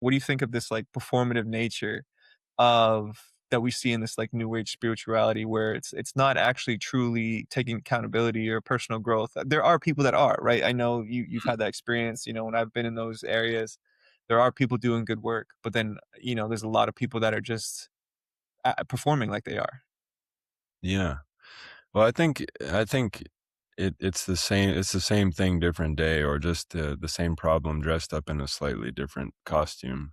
what do you think of this like performative nature of that we see in this like new age spirituality where it's not actually truly taking accountability or personal growth? There are people that are, right? I know you've had that experience, when I've been in those areas, there are people doing good work, but then, there's a lot of people that are just performing like they are. Yeah. Well, I think it's the same thing, different day, or just the same problem dressed up in a slightly different costume.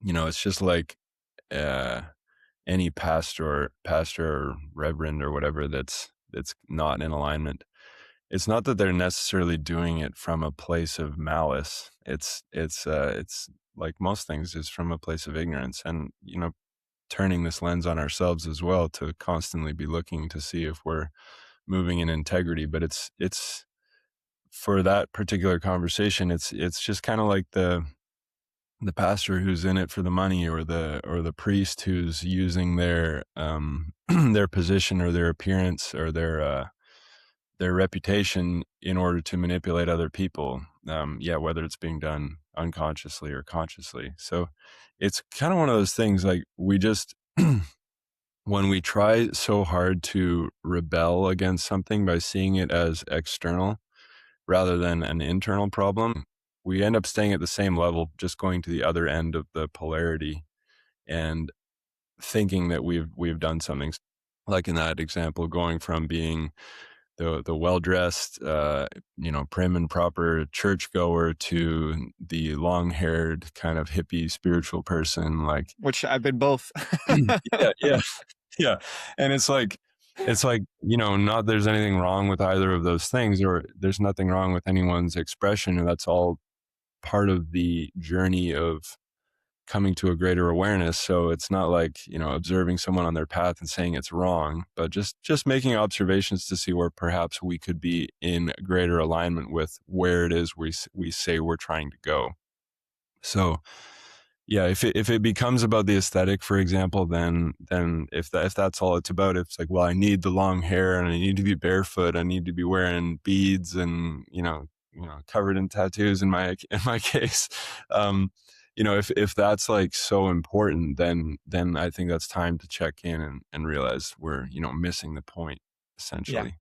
It's just like uh, any pastor or reverend or whatever that's not in alignment. It's not that they're necessarily doing it from a place of malice. It's like most things is from a place of ignorance, and turning this lens on ourselves as well to constantly be looking to see if we're moving in integrity. But it's for that particular conversation, it's just kind of like the pastor who's in it for the money, or the priest who's using their their position or their appearance or their reputation in order to manipulate other people. Yeah, whether it's being done unconsciously or consciously. So it's kind of one of those things, like, we just when we try so hard to rebel against something by seeing it as external rather than an internal problem, we end up staying at the same level, just going to the other end of the polarity and thinking that we've done something. Like in that example, going from being the well dressed, prim and proper churchgoer to the long haired kind of hippie spiritual person, like, Which I've been both. yeah, yeah, yeah. And it's like, not there's anything wrong with either of those things, or there's nothing wrong with anyone's expression, and that's all part of the journey of coming to a greater awareness. So it's not like, observing someone on their path and saying it's wrong, but just making observations to see where perhaps we could be in greater alignment with where it is we say we're trying to go. So yeah, if it becomes about the aesthetic, for example, then if that's all it's about, it's like, well, I need the long hair and I need to be barefoot, I need to be wearing beads and covered in tattoos in my case. If that's like so important, then I think that's time to check in and realize we're missing the point, Yeah. essentially.